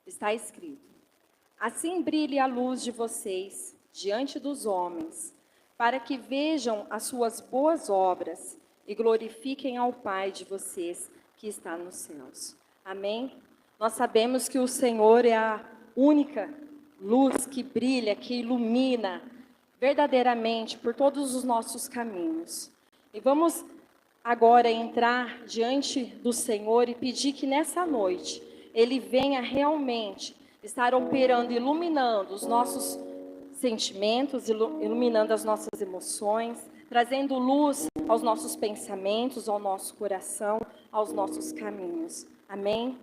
Está escrito: assim brilhe a luz de vocês diante dos homens, para que vejam as suas boas obras e glorifiquem ao Pai de vocês que está nos céus. Amém? Nós sabemos que o Senhor é a única luz que brilha, que ilumina verdadeiramente por todos os nossos caminhos. E vamos agora entrar diante do Senhor e pedir que nessa noite Ele venha realmente estar operando, iluminando os nossos sentimentos, iluminando as nossas emoções, trazendo luz aos nossos pensamentos, ao nosso coração, aos nossos caminhos. Amém?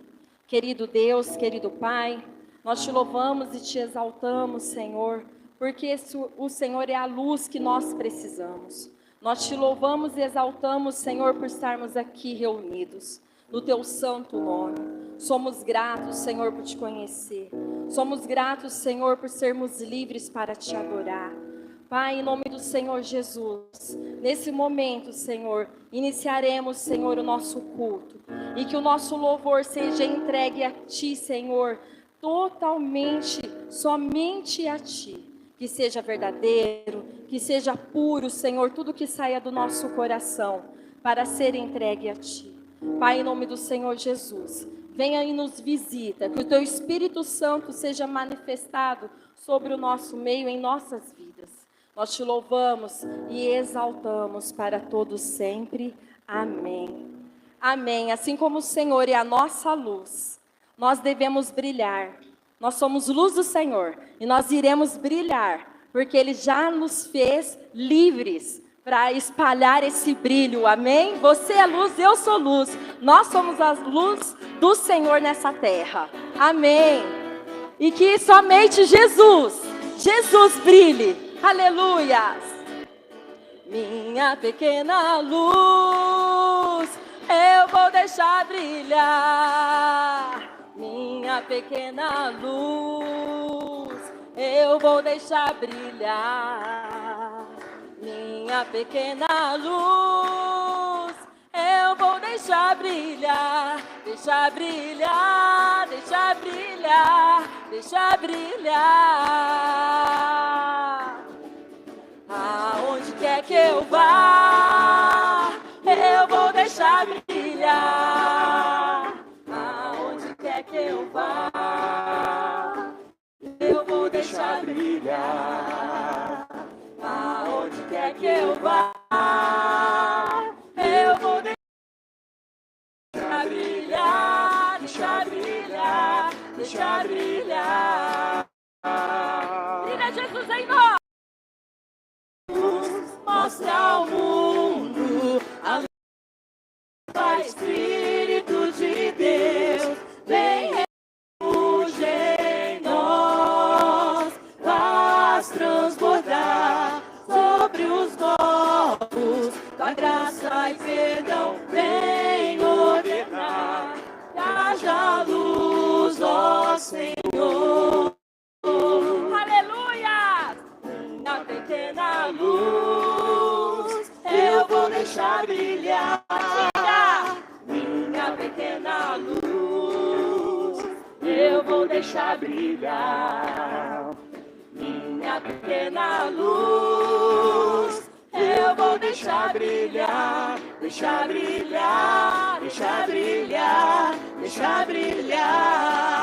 Querido Deus, querido Pai, nós te louvamos e te exaltamos, Senhor, porque o Senhor é a luz que nós precisamos. Nós te louvamos e exaltamos, Senhor, por estarmos aqui reunidos no teu santo nome. Somos gratos, Senhor, por te conhecer. Somos gratos, Senhor, por sermos livres para te adorar. Pai, em nome do Senhor Jesus, nesse momento, Senhor, iniciaremos, Senhor, o nosso culto. E que o nosso louvor seja entregue a Ti, Senhor, totalmente, somente a Ti. Que seja verdadeiro, que seja puro, Senhor, tudo que saia do nosso coração, para ser entregue a Ti. Pai, em nome do Senhor Jesus, venha e nos visita, que o Teu Espírito Santo seja manifestado sobre o nosso meio, em nossas vidas. Nós Te louvamos e exaltamos para todos sempre. Amém. Amém. Assim como o Senhor é a nossa luz, nós devemos brilhar. Nós somos luz do Senhor e nós iremos brilhar, porque Ele já nos fez livres para espalhar esse brilho, amém? Você é luz, eu sou luz. Nós somos a luz do Senhor nessa terra, amém? E que somente Jesus brilhe, aleluias. Minha pequena luz, eu vou deixar brilhar. Minha pequena luz, eu vou deixar brilhar. Minha pequena luz, eu vou deixar brilhar. Deixar brilhar, deixar brilhar, deixar brilhar. Aonde quer que eu vá, eu vou deixar brilhar. Aonde quer que eu vá, eu vou deixar brilhar. Aonde quer que eu vá, eu vou deixar brilhar, deixar brilhar, deixar brilhar. Brilha Jesus em nós. Mostra ao mundo a luz do Espírito de Deus. Vem refugir em nós, faz transbordar sobre os povos da graça e perdão. Vem ordenar, que haja luz, ó Senhor. Aleluia! Minha pequena luz, eu vou deixar brilhar. Minha pequena luz, eu vou deixar brilhar. Minha pequena luz, eu vou deixar brilhar. Deixar brilhar, deixar brilhar, deixar brilhar.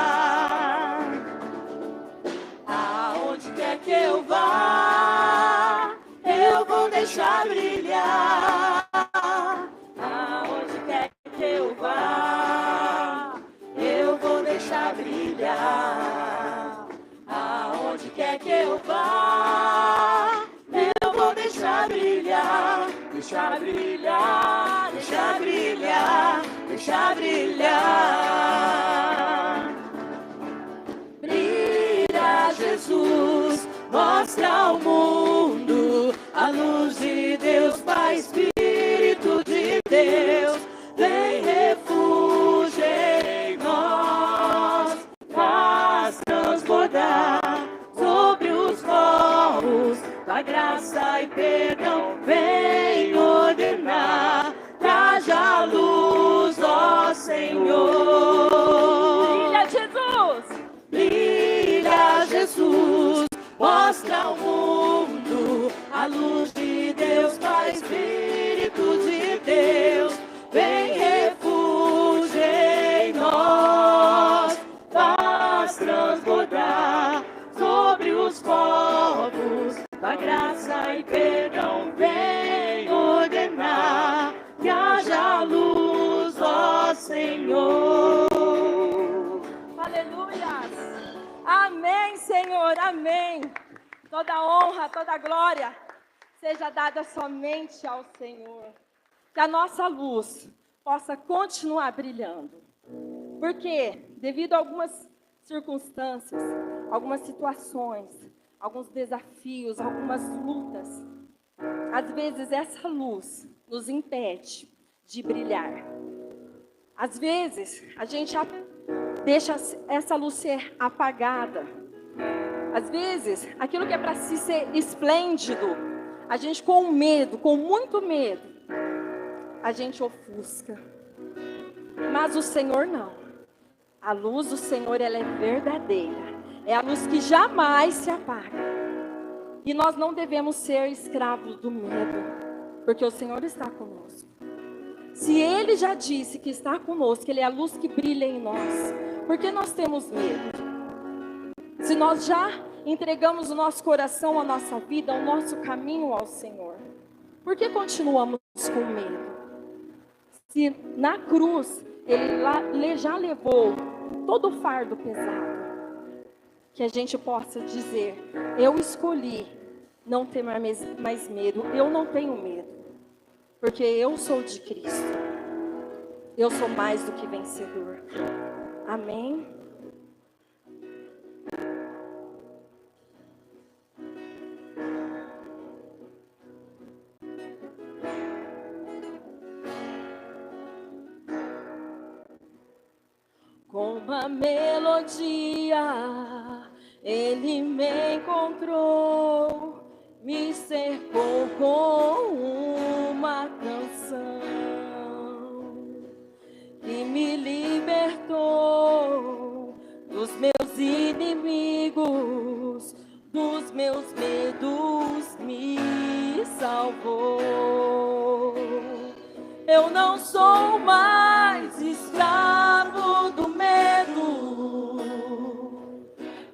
Aonde quer que eu vá, eu vou deixar brilhar. Aonde quer que eu vá, eu vou deixar brilhar. Aonde quer que eu vá, eu vou deixar brilhar. Deixar brilhar, deixar brilhar, deixar brilhar. Brilha Jesus, mostra ao mundo a luz de Deus, Pai, Espírito de Deus. Vem refugir em nós, faz transbordar sobre os povos da graça e perdão. Vem ordenar, traja luz, ó Senhor. Brilha Jesus, mostra ao mundo a luz de Deus, Pai, Espírito de Deus, vem refúgio em nós, faz transbordar sobre os povos da graça e perdão, vem ordenar que haja luz, ó Senhor. Aleluia! Amém, Senhor, amém. Toda honra, toda glória seja dada somente ao Senhor. Que a nossa luz possa continuar brilhando. Porque, devido a algumas circunstâncias, algumas situações, alguns desafios, algumas lutas, às vezes essa luz nos impede de brilhar. Às vezes, a gente deixa essa luz ser apagada. Às vezes, aquilo que é para si ser esplêndido, a gente com medo, com muito medo, a gente ofusca. Mas o Senhor não. A luz do Senhor, ela é verdadeira. É a luz que jamais se apaga. E nós não devemos ser escravos do medo, porque o Senhor está conosco. Se Ele já disse que está conosco, Ele é a luz que brilha em nós, por que nós temos medo? Se nós já entregamos o nosso coração, a nossa vida, o nosso caminho ao Senhor, por que continuamos com medo? Se na cruz Ele já levou todo o fardo pesado, que a gente possa dizer, eu escolhi não ter mais medo, eu não tenho medo, porque eu sou de Cristo, eu sou mais do que vencedor. Amém? Com uma melodia, Ele me encontrou, me cercou com uma canção que me libertou dos meus inimigos, dos meus medos, me salvou. Eu não sou mais escravo do medo,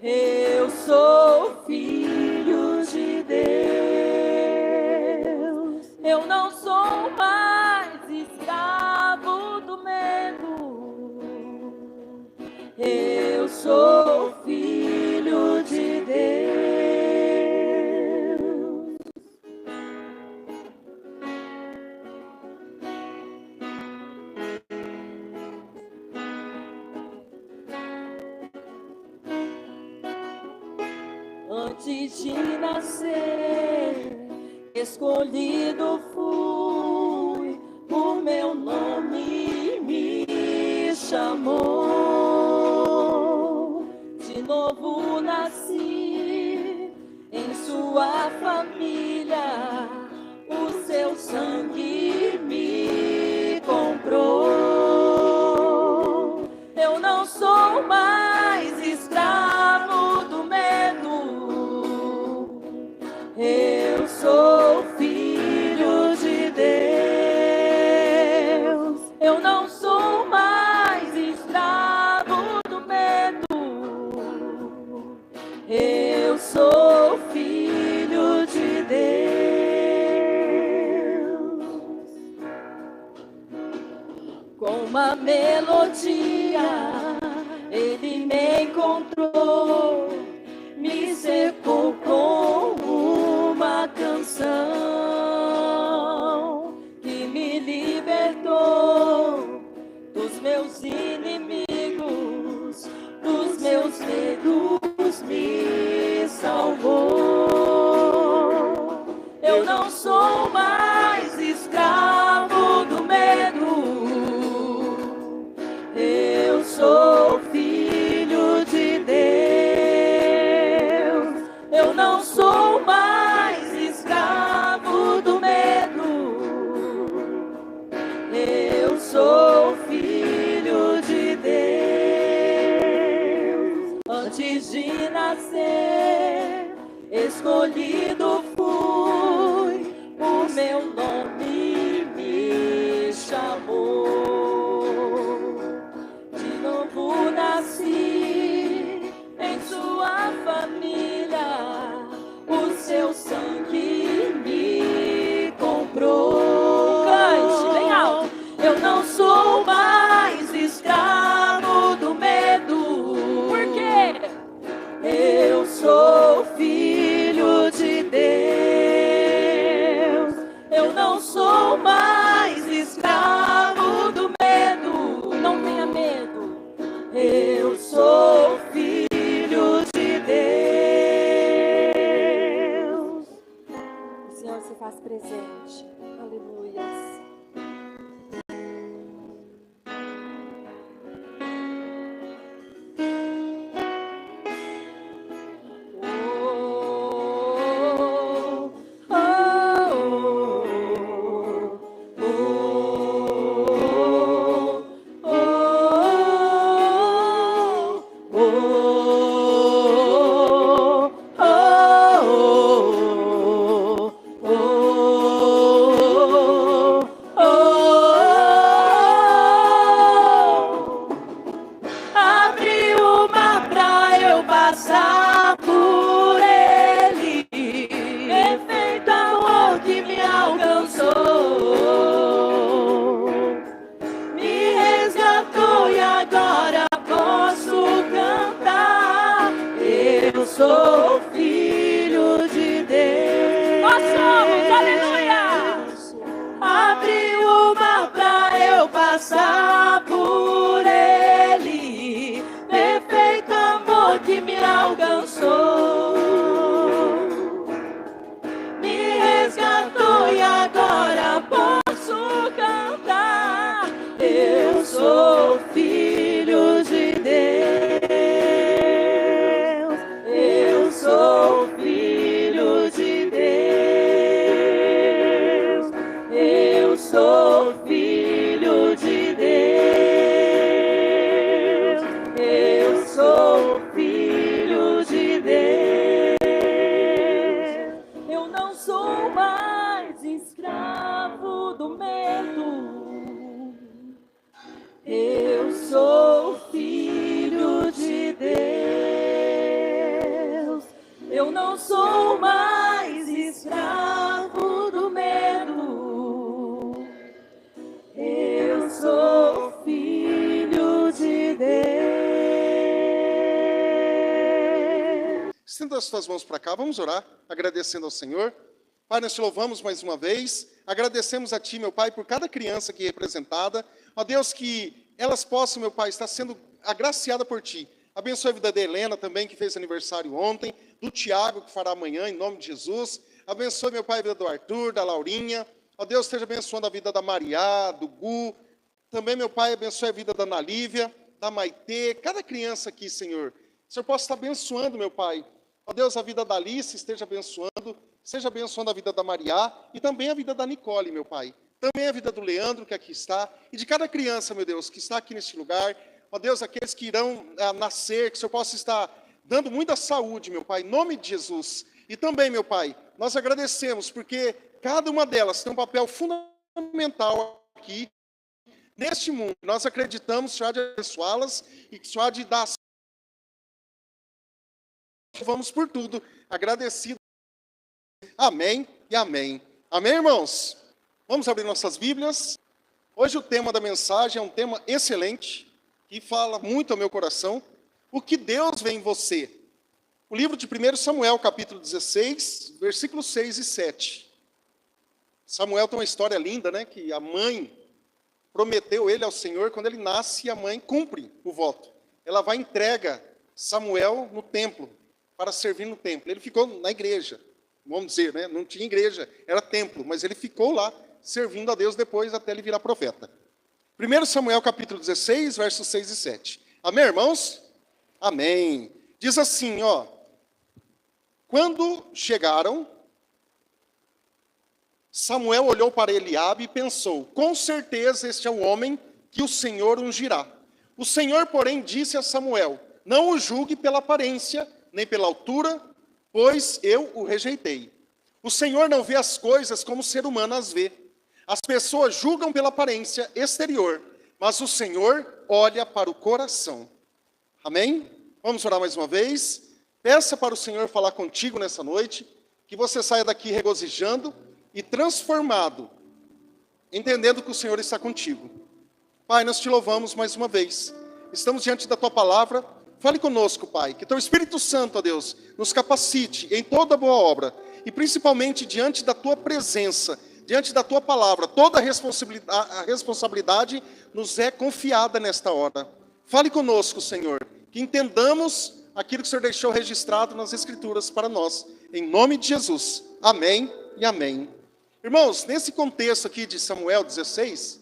eu sou filho de Deus. Eu não sou mais escravo do medo, eu sou filho de Deus. Antes de nascer, escolhido fui, o meu nome me chamou. De novo nasci em sua família, o seu sangue me comprou. Eu não sou mais escravo do medo, eu sou filho de Deus. Eu não sou mais escravo do medo, eu sou filho de Deus. Com uma melodia, Ele me encontrou, me cercou com uma canção que me libertou dos meus inimigos, dos meus medos, me salvou. Eu não sou mais escravo do medo, eu sou filho de Deus. Eu não sou mais escravo do medo, eu sou filho de Deus. Antes de nascer, escolhido fui, o meu nome me chamou. De novo nasci em sua família, o seu sangue me comprou. Cante, bem alto. Eu não sou mais escravo do medo. Por quê? Eu sou filho de Deus. Eu não sou mais escravo do medo. Não tenha medo. Eu sou filho de Deus. O Senhor se faz presente. Aleluias. Sou filho de Deus. Nós somos, aleluia! Abre o mar pra eu passar por ele. Perfeito amor que me alcançou. Me resgatou e agora posso cantar. Eu sou filho de Deus. Sou filho de Deus. Eu sou filho de Deus. Eu sou filho de Deus. Eu não sou mais escravo do medo. Eu sou filho de Deus. Eu não sou mais escravo do medo. Eu sou filho de Deus. Estenda as tuas mãos para cá, vamos orar, agradecendo ao Senhor. Pai, nós te louvamos mais uma vez, agradecemos a Ti, meu Pai, por cada criança aqui representada. Ó Deus, que elas possam, meu Pai, estar sendo agraciadas por Ti. Abençoe a vida da Helena também, que fez aniversário ontem, do Tiago, que fará amanhã, em nome de Jesus. Abençoe, meu Pai, a vida do Arthur, da Laurinha. Ó Deus, esteja abençoando a vida da Maria, do Gu. Também, meu Pai, abençoe a vida da Ana Lívia, da Maitê, cada criança aqui, Senhor. O Senhor possa estar abençoando, meu Pai. Ó Deus, a vida da Alice esteja abençoando a vida da Maria e também a vida da Nicole, meu Pai. Também a vida do Leandro, que aqui está, e de cada criança, meu Deus, que está aqui neste lugar. Ó Deus, aqueles que irão nascer, que o Senhor possa estar dando muita saúde, meu Pai, em nome de Jesus. E também, meu Pai, nós agradecemos, porque cada uma delas tem um papel fundamental aqui, neste mundo. Nós acreditamos que o Senhor há de abençoá-las e que o Senhor há de dar. Vamos por tudo, agradecido. Amém e amém. Amém, irmãos? Vamos abrir nossas Bíblias. Hoje o tema da mensagem é um tema excelente, que fala muito ao meu coração. O que Deus vê em você? O livro de 1 Samuel, capítulo 16, versículos 6 e 7. Samuel tem uma história linda, né? Que a mãe prometeu ele ao Senhor, quando ele nasce, a mãe cumpre o voto. Ela vai e entrega Samuel no templo, para servir no templo. Ele ficou na igreja, vamos dizer, né? Não tinha igreja, era templo, mas ele ficou lá, servindo a Deus depois, até ele virar profeta. 1 Samuel, capítulo 16, versos 6 e 7. Amém, irmãos? Amém. Diz assim, ó. Quando chegaram, Samuel olhou para Eliabe e pensou, com certeza este é o homem que o Senhor ungirá. O Senhor, porém, disse a Samuel, não o julgue pela aparência, nem pela altura, pois eu o rejeitei. O Senhor não vê as coisas como o ser humano as vê. As pessoas julgam pela aparência exterior, mas o Senhor olha para o coração. Amém? Vamos orar mais uma vez. Peça para o Senhor falar contigo nessa noite, que você saia daqui regozijando e transformado, entendendo que o Senhor está contigo. Pai, nós te louvamos mais uma vez. Estamos diante da tua palavra. Fale conosco, Pai, que teu Espírito Santo, ó Deus, nos capacite em toda boa obra, e principalmente diante da tua presença, diante da tua palavra. Toda a responsabilidade nos é confiada nesta hora. Fale conosco, Senhor, que entendamos aquilo que o Senhor deixou registrado nas Escrituras para nós. Em nome de Jesus. Amém e amém. Irmãos, nesse contexto aqui de Samuel 16,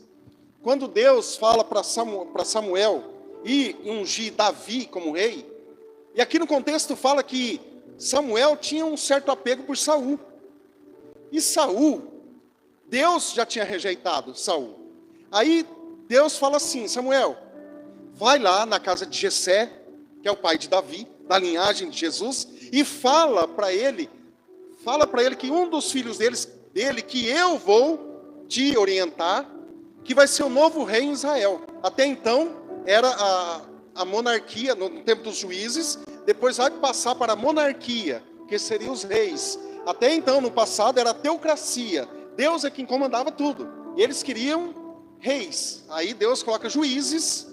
quando Deus fala para Samuel ir ungir Davi como rei, e aqui no contexto fala que Samuel tinha um certo apego por Saul. E Saul, Deus já tinha rejeitado Saul. Aí Deus fala assim: Samuel, vai lá na casa de Jessé, que é o pai de Davi, da linhagem de Jesus, e fala para ele que um dos filhos dele, que eu vou te orientar, que vai ser o novo rei em Israel. Até então era a monarquia no tempo dos juízes, depois vai passar para a monarquia, que seriam os reis. Até então, no passado, era a teocracia. Deus é quem comandava tudo. E eles queriam reis. Aí Deus coloca juízes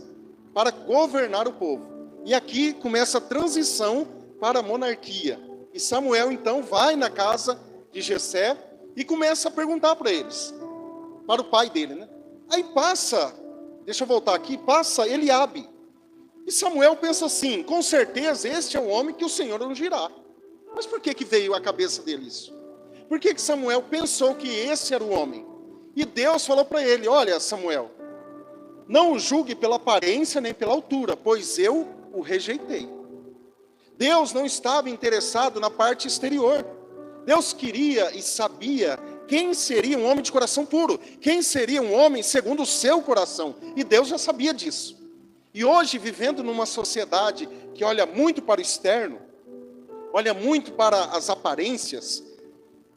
para governar o povo. E aqui começa a transição para a monarquia. E Samuel, então, vai na casa de Jessé e começa a perguntar para eles, para o pai dele, né? Aí passa, deixa eu voltar aqui, passa Eliabe. E Samuel pensa assim: com certeza este é o homem que o Senhor ungirá. Mas por que veio à cabeça dele isso? Por que Samuel pensou que esse era o homem? E Deus falou para ele: olha, Samuel, não o julgue pela aparência nem pela altura, pois eu o rejeitei. Deus não estava interessado na parte exterior. Deus queria e sabia quem seria um homem de coração puro, quem seria um homem segundo o seu coração. E Deus já sabia disso. E hoje, vivendo numa sociedade que olha muito para o externo, olha muito para as aparências,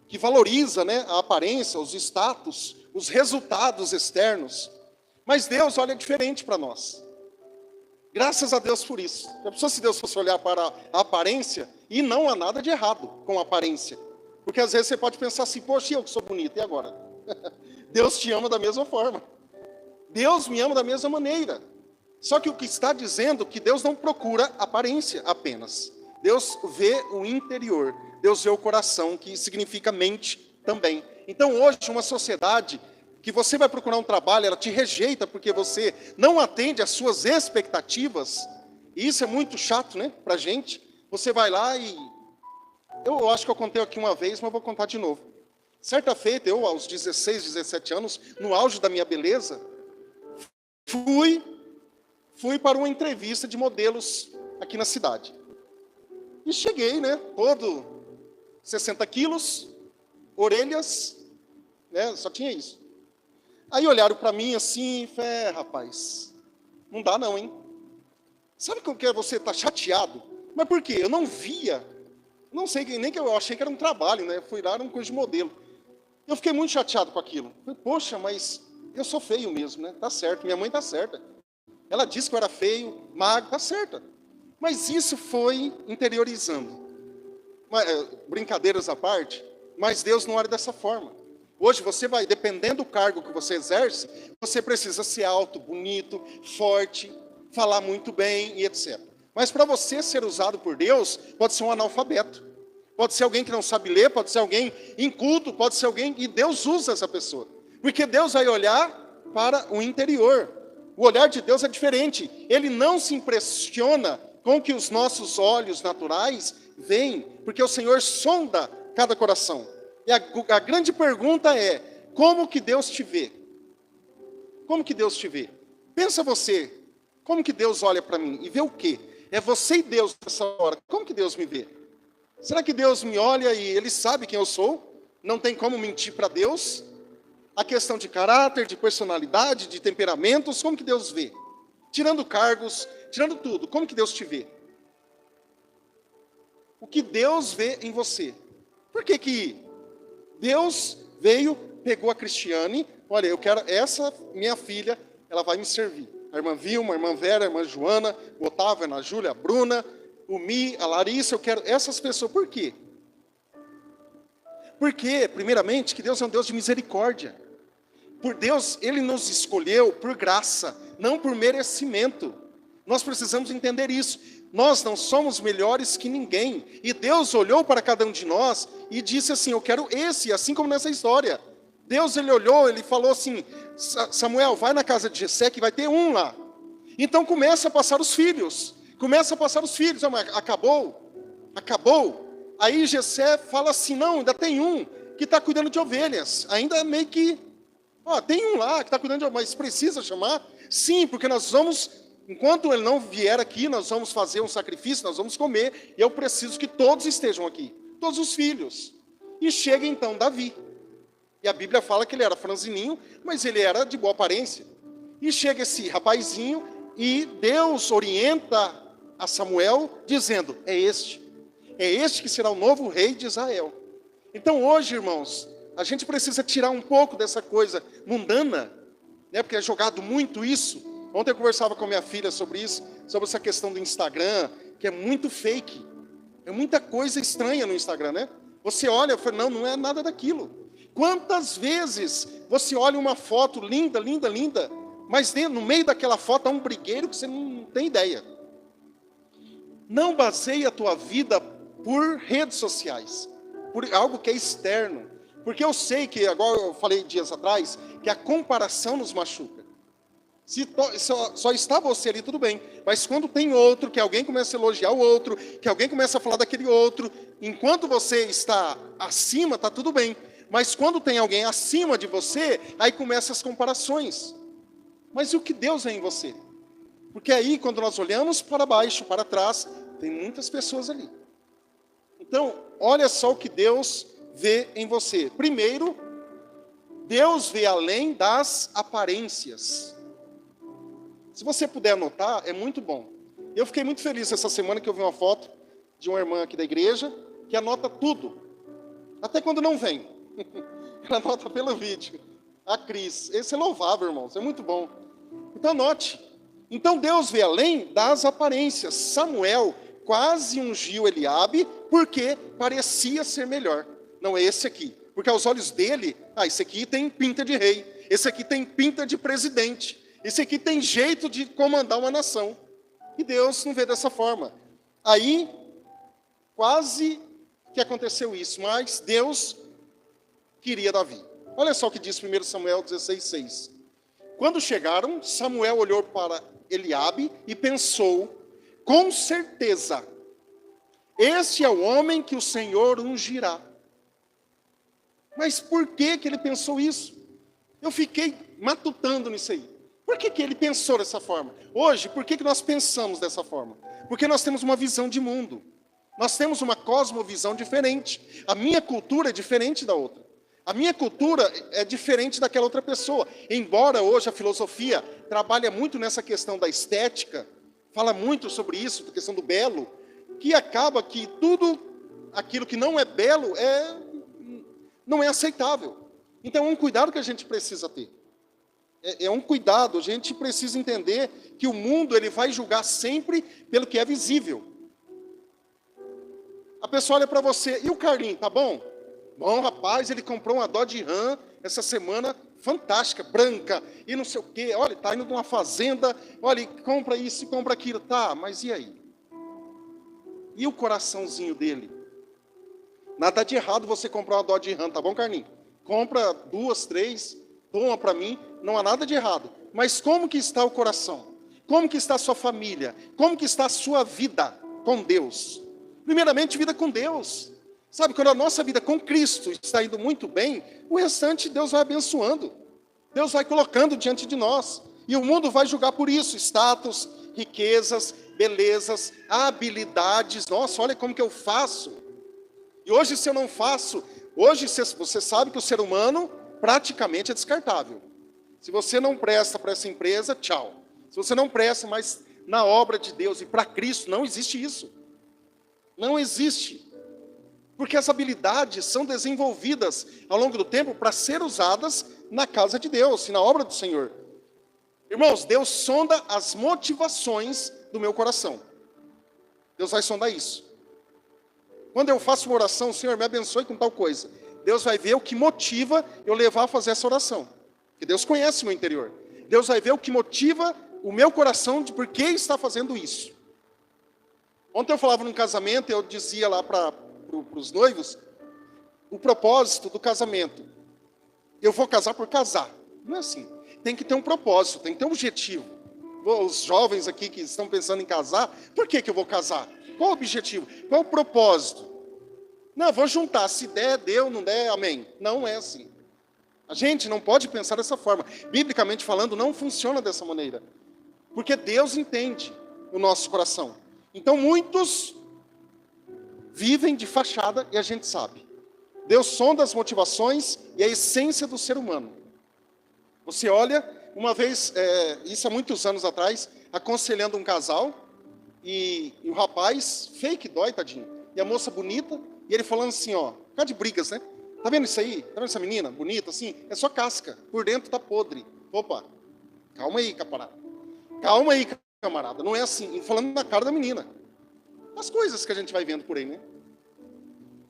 que valoriza, né, a aparência, os status, os resultados externos. Mas Deus olha diferente para nós. Graças a Deus por isso. Já pensou se Deus fosse olhar para a aparência? E não há nada de errado com a aparência. Porque às vezes você pode pensar assim: poxa, eu que sou bonito, e agora? Deus te ama da mesma forma. Deus me ama da mesma maneira. Só que o que está dizendo é que Deus não procura aparência apenas. Deus vê o interior. Deus vê o coração, que significa mente também. Então hoje, uma sociedade que você vai procurar um trabalho, ela te rejeita porque você não atende às suas expectativas. E isso é muito chato, né, pra gente. Você vai lá e... Eu acho que eu contei aqui uma vez, mas vou contar de novo. Certa feita, eu aos 16, 17 anos, no auge da minha beleza, fui para uma entrevista de modelos aqui na cidade. E cheguei, né, todo 60 quilos, orelhas, né, só tinha isso. Aí olharam para mim assim, rapaz, não dá não, hein? Sabe como que é você estar chateado? Mas por quê? Eu não via, não sei, nem que eu achei que era um trabalho, né? Fui lá, era uma coisa de modelo. Eu fiquei muito chateado com aquilo. Falei, poxa, mas eu sou feio mesmo, né? Tá certo, minha mãe tá certa. Ela disse que eu era feio, magro, tá certa. Mas isso foi interiorizando. Brincadeiras à parte, mas Deus não olha dessa forma. Hoje você vai, dependendo do cargo que você exerce, você precisa ser alto, bonito, forte, falar muito bem e etc. Mas para você ser usado por Deus, pode ser um analfabeto. Pode ser alguém que não sabe ler, pode ser alguém inculto, pode ser alguém... E Deus usa essa pessoa. Porque Deus vai olhar para o interior. O olhar de Deus é diferente. Ele não se impressiona com o que os nossos olhos naturais veem, porque o Senhor sonda cada coração. E a grande pergunta é: como que Deus te vê? Como que Deus te vê? Pensa você, como que Deus olha para mim e vê o quê? É você e Deus nessa hora. Como que Deus me vê? Será que Deus me olha e Ele sabe quem eu sou? Não tem como mentir para Deus? A questão de caráter, de personalidade, de temperamentos, como que Deus vê? Tirando cargos, tirando tudo, como que Deus te vê? o que Deus vê em você. Por que que Deus veio, pegou a Cristiane, olha, eu quero, essa minha filha, ela vai me servir. A irmã Vilma, a irmã Vera, a irmã Joana, o Otávio, a Ana Júlia, a Bruna, o Mi, a Larissa, eu quero essas pessoas. Por quê? Porque, primeiramente, que Deus é um Deus de misericórdia. Por Deus, Ele nos escolheu por graça, não por merecimento. Nós precisamos entender isso. Nós não somos melhores que ninguém. E Deus olhou para cada um de nós e disse assim, eu quero esse, assim como nessa história. Deus, Ele olhou, Ele falou assim, Samuel, vai na casa de Jessé que vai ter um lá. Então começa a passar os filhos. Começa a passar os filhos. Mas acabou? Acabou? Aí Jessé fala assim, não, ainda tem um que está cuidando de ovelhas. Ainda meio que, tem um lá que está cuidando de ovelhas, mas precisa chamar? Sim, porque nós vamos, enquanto ele não vier aqui, nós vamos fazer um sacrifício, nós vamos comer, e eu preciso que todos estejam aqui, todos os filhos. E chega então Davi. E a Bíblia fala que ele era franzininho, mas ele era de boa aparência. E chega esse rapazinho, e Deus orienta a Samuel, dizendo, é este que será o novo rei de Israel. Então hoje, irmãos, a gente precisa tirar um pouco dessa coisa mundana, né? Porque é jogado muito isso. Ontem eu conversava com a minha filha sobre isso, sobre essa questão do Instagram, que é muito fake. É muita coisa estranha no Instagram, né? Você olha e fala, não é nada daquilo. Quantas vezes você olha uma foto linda, linda, linda, mas no meio daquela foto há um brigueiro que você não tem ideia. Não baseie a tua vida por redes sociais, por algo que é externo. Porque eu sei que, agora eu falei dias atrás, que a comparação nos machuca. Se só está você ali, tudo bem. Mas quando tem outro, que alguém começa a elogiar o outro, que alguém começa a falar daquele outro, enquanto você está acima, está tudo bem. Mas quando tem alguém acima de você, aí começam as comparações. Mas e o que Deus é em você? Porque aí, quando nós olhamos para baixo, para trás, tem muitas pessoas ali. Então, olha só o que Deus vê em você. Primeiro, Deus vê além das aparências. Se você puder anotar, é muito bom. Eu fiquei muito feliz essa semana que eu vi uma foto de uma irmã aqui da igreja, que anota tudo. Até quando não vem. Ela anota pelo vídeo. A Cris. Esse é louvável, irmãos. É muito bom. Então anote. Então Deus vê além das aparências. Samuel quase ungiu Eliabe porque parecia ser melhor. Não é esse aqui. Porque aos olhos dele, esse aqui tem pinta de rei. Esse aqui tem pinta de presidente. Esse aqui tem jeito de comandar uma nação. E Deus não vê dessa forma. Aí, quase que aconteceu isso. Mas Deus queria Davi. Olha só o que diz 1 Samuel 16:6. Quando chegaram, Samuel olhou para Eliabe e pensou, com certeza, este é o homem que o Senhor ungirá. Mas por que ele pensou isso? Eu fiquei matutando nisso aí. Por que ele pensou dessa forma? Hoje, por que nós pensamos dessa forma? Porque nós temos uma visão de mundo. Nós temos uma cosmovisão diferente. A minha cultura é diferente da outra. A minha cultura é diferente daquela outra pessoa. Embora hoje a filosofia trabalhe muito nessa questão da estética, fala muito sobre isso, da questão do belo, que acaba que tudo aquilo que não é belo não é aceitável. Então é um cuidado que a gente precisa ter. É um cuidado, a gente precisa entender que o mundo ele vai julgar sempre pelo que é visível. A pessoa olha para você, e o Carlinhos, tá bom? Bom, rapaz, ele comprou uma Dodge Ram essa semana, fantástica, branca, e não sei o quê. Olha, está indo numa fazenda, olha, compra isso e compra aquilo. Tá, mas e aí? E o coraçãozinho dele? Nada de errado você comprar uma Dodge Ram, tá bom, Carlinhos? Compra 2, 3, toma para mim, não há nada de errado. Mas como que está o coração? Como que está a sua família? Como que está a sua vida com Deus? Primeiramente, vida com Deus. Sabe, quando a nossa vida com Cristo está indo muito bem, o restante Deus vai abençoando. Deus vai colocando diante de nós. E o mundo vai julgar por isso. Status, riquezas, belezas, habilidades. Nossa, olha como que eu faço. E hoje se eu não faço, hoje você sabe que o ser humano praticamente é descartável. Se você não presta para essa empresa, tchau. Se você não presta mais na obra de Deus e para Cristo, não existe isso. Não existe. Porque as habilidades são desenvolvidas ao longo do tempo para ser usadas na casa de Deus e na obra do Senhor. Irmãos, Deus sonda as motivações do meu coração. Deus vai sondar isso. Quando eu faço uma oração, Senhor, me abençoe com tal coisa. Deus vai ver o que motiva eu levar a fazer essa oração. Porque Deus conhece o meu interior. Deus vai ver o que motiva o meu coração de por que está fazendo isso. Ontem eu falava num casamento, eu dizia lá para os noivos, o propósito do casamento. Eu vou casar por casar. Não é assim. Tem que ter um propósito, tem que ter um objetivo. Os jovens aqui que estão pensando em casar, por que eu vou casar? Qual o objetivo? Qual o propósito? Não, eu vou juntar, se der, deu, não der, amém. Não é assim. A gente não pode pensar dessa forma. Biblicamente falando, não funciona dessa maneira. Porque Deus entende o nosso coração. Então muitos vivem de fachada e a gente sabe. Deus sonda as motivações e a essência do ser humano. Você olha, uma vez, isso há muitos anos atrás, aconselhando um casal, e o rapaz, fake dói, tadinho, e a moça bonita, e ele falando assim, ó, por causa de brigas, né? Tá vendo isso aí? Tá vendo essa menina bonita, assim? É só casca, por dentro tá podre. Opa, calma aí, camarada. Calma aí, camarada, não é assim. E falando na cara da menina. As coisas que a gente vai vendo por aí, né?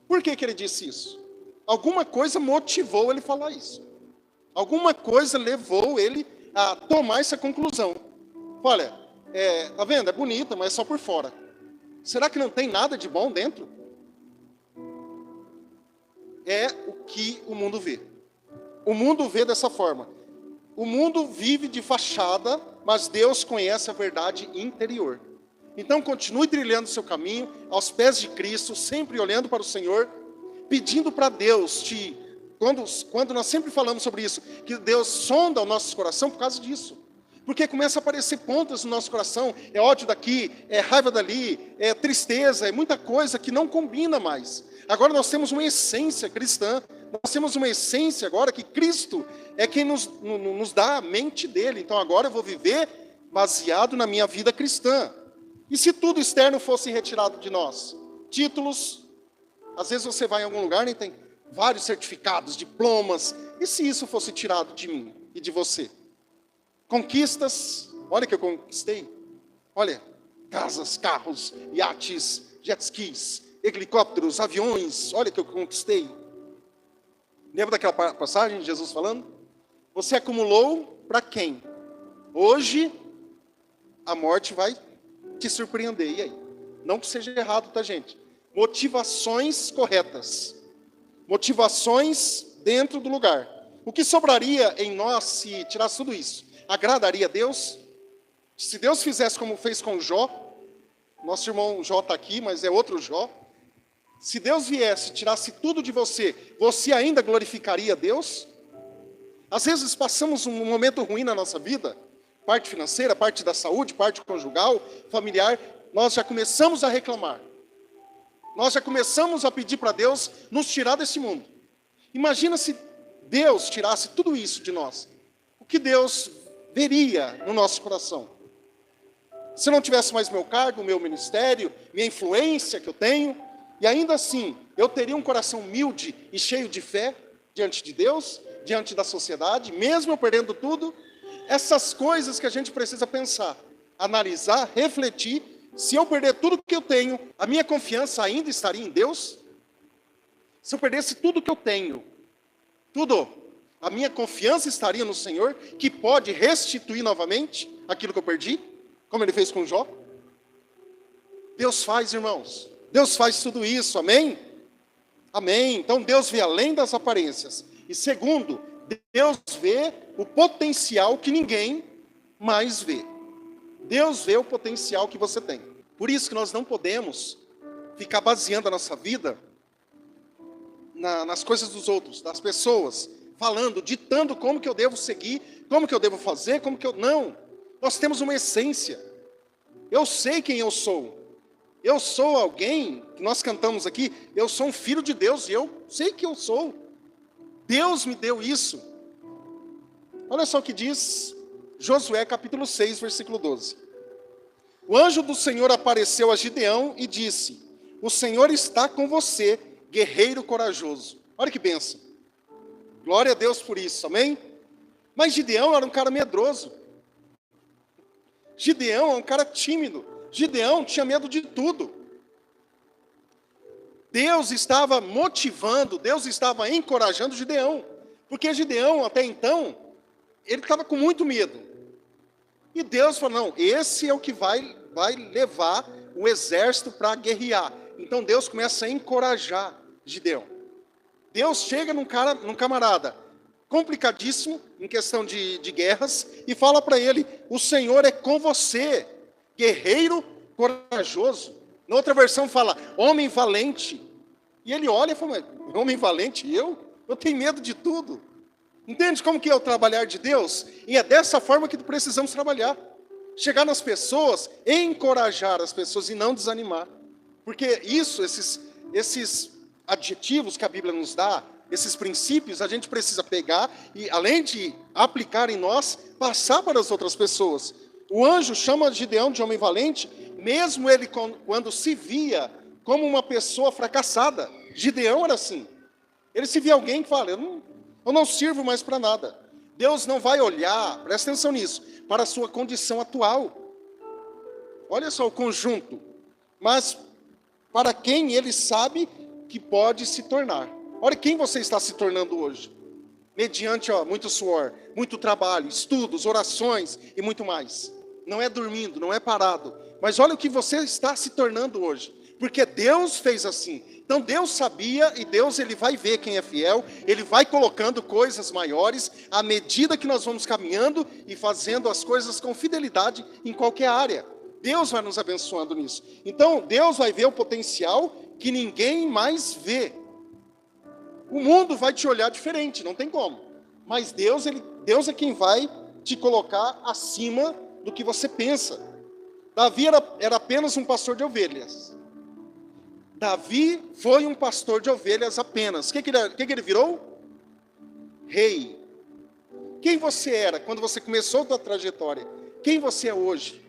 Por que ele disse isso? Alguma coisa motivou ele a falar isso. Alguma coisa levou ele a tomar essa conclusão. Olha, tá vendo? É bonita, mas é só por fora. Será que não tem nada de bom dentro? É o que o mundo vê. O mundo vê dessa forma. O mundo vive de fachada, mas Deus conhece a verdade interior. Então continue trilhando o seu caminho, aos pés de Cristo, sempre olhando para o Senhor, pedindo para Deus Quando nós sempre falamos sobre isso, que Deus sonda o nosso coração por causa disso. Porque começa a aparecer pontas no nosso coração, é ódio daqui, é raiva dali, é tristeza, é muita coisa que não combina mais. Agora nós temos uma essência cristã, nós temos uma essência agora que Cristo é quem nos dá a mente dele. Então agora eu vou viver baseado na minha vida cristã. E se tudo externo fosse retirado de nós? Títulos, às vezes você vai em algum lugar e tem vários certificados, diplomas. E se isso fosse tirado de mim e de você? Conquistas, olha que eu conquistei. Olha, casas, carros, iates, jet skis, helicópteros, aviões, olha que eu conquistei. Lembra daquela passagem de Jesus falando? Você acumulou para quem? Hoje, a morte vai te surpreender. E aí? Não que seja errado, tá, gente? Motivações corretas. Motivações dentro do lugar. O que sobraria em nós se tirasse tudo isso? Agradaria a Deus? Se Deus fizesse como fez com Jó, nosso irmão Jó está aqui, mas é outro Jó. Se Deus viesse e tirasse tudo de você, você ainda glorificaria a Deus? Às vezes passamos um momento ruim na nossa vida, parte financeira, parte da saúde, parte conjugal, familiar, nós já começamos a reclamar. Nós já começamos a pedir para Deus nos tirar desse mundo. Imagina se Deus tirasse tudo isso de nós. O que Deus veria no nosso coração? Se eu não tivesse mais meu cargo, meu ministério, minha influência que eu tenho, e ainda assim eu teria um coração humilde e cheio de fé diante de Deus, diante da sociedade, mesmo eu perdendo tudo. Essas coisas que a gente precisa pensar, analisar, refletir. Se eu perder tudo que eu tenho, a minha confiança ainda estaria em Deus? Se eu perdesse tudo que eu tenho, tudo, a minha confiança estaria no Senhor, que pode restituir novamente aquilo que eu perdi, como Ele fez com Jó? Deus faz, irmãos. Deus faz tudo isso, amém? Amém. Então Deus vê além das aparências. E segundo, Deus vê o potencial que ninguém mais vê. Deus vê o potencial que você tem. Por isso que nós não podemos ficar baseando a nossa vida nas coisas dos outros, das pessoas, falando, ditando como que eu devo seguir, como que eu devo fazer, como que eu... Não, nós temos uma essência. Eu sei quem eu sou. Eu sou alguém, que nós cantamos aqui, eu sou um filho de Deus, e eu sei que eu sou. Deus me deu isso. Olha só o que diz Josué capítulo 6, versículo 12. O anjo do Senhor apareceu a Gideão e disse: o Senhor está com você, guerreiro corajoso. Olha que bênção. Glória a Deus por isso, amém? Mas Gideão era um cara medroso. Gideão é um cara tímido. Gideão tinha medo de tudo. Deus estava motivando, Deus estava encorajando Gideão. Porque Gideão, até então, ele estava com muito medo. E Deus falou, não, esse é o que vai levar o exército para guerrear. Então Deus começa a encorajar Gideão. Deus chega num camarada complicadíssimo, em questão de guerras, e fala para ele, o Senhor é com você, guerreiro corajoso. Na outra versão fala, homem valente. E ele olha e fala, homem valente, eu tenho medo de tudo. Entende como que é o trabalhar de Deus? E é dessa forma que precisamos trabalhar. Chegar nas pessoas, encorajar as pessoas e não desanimar. Porque esses adjetivos que a Bíblia nos dá, esses princípios, a gente precisa pegar e, além de aplicar em nós, passar para as outras pessoas. O anjo chama Gideão de homem valente, mesmo ele quando se via como uma pessoa fracassada. Gideão era assim. Ele se via alguém que fala, eu não sirvo mais para nada. Deus não vai olhar, presta atenção nisso, para a sua condição atual. Olha só o conjunto. Mas para quem ele sabe que pode se tornar. Olha quem você está se tornando hoje. Mediante muito suor, muito trabalho, estudos, orações e muito mais. Não é dormindo, não é parado. Mas olha o que você está se tornando hoje. Porque Deus fez assim. Então Deus sabia e Deus ele vai ver quem é fiel. Ele vai colocando coisas maiores à medida que nós vamos caminhando e fazendo as coisas com fidelidade em qualquer área. Deus vai nos abençoando nisso. Então Deus vai ver o potencial que ninguém mais vê. O mundo vai te olhar diferente, não tem como. Mas Deus é quem vai te colocar acima do que você pensa. Davi era apenas um pastor de ovelhas. Davi foi um pastor de ovelhas apenas. O que ele virou? Rei. Quem você era quando você começou a sua trajetória? Quem você é hoje?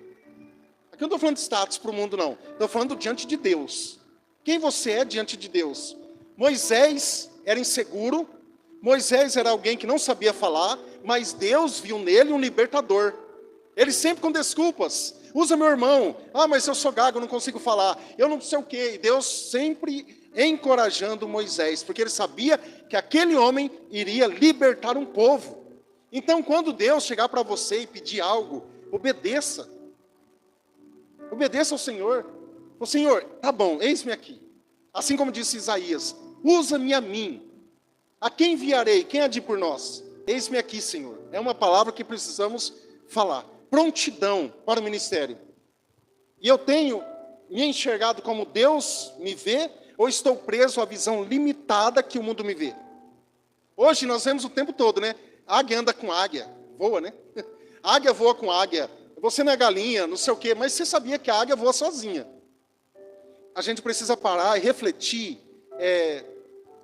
Aqui eu não estou falando de status para o mundo, não. Estou falando diante de Deus. Quem você é diante de Deus? Moisés era inseguro. Moisés era alguém que não sabia falar, mas Deus viu nele um libertador. Ele sempre com desculpas. Usa meu irmão. Ah, mas eu sou gago, eu não consigo falar. Eu não sei o quê. E Deus sempre encorajando Moisés, porque ele sabia que aquele homem iria libertar um povo. Então, quando Deus chegar para você e pedir algo, obedeça. Obedeça ao Senhor. O Senhor, tá bom, eis-me aqui. Assim como disse Isaías, usa-me a mim. A quem enviarei? Quem há de ir por nós? Eis-me aqui, Senhor. É uma palavra que precisamos falar. Prontidão para o ministério. E eu tenho me enxergado como Deus me vê, ou estou preso à visão limitada que o mundo me vê? Hoje nós vemos o tempo todo, né? Águia anda com águia, voa, né? Águia voa com águia. Você não é galinha, não sei o quê, mas você sabia que a águia voa sozinha. A gente precisa parar e refletir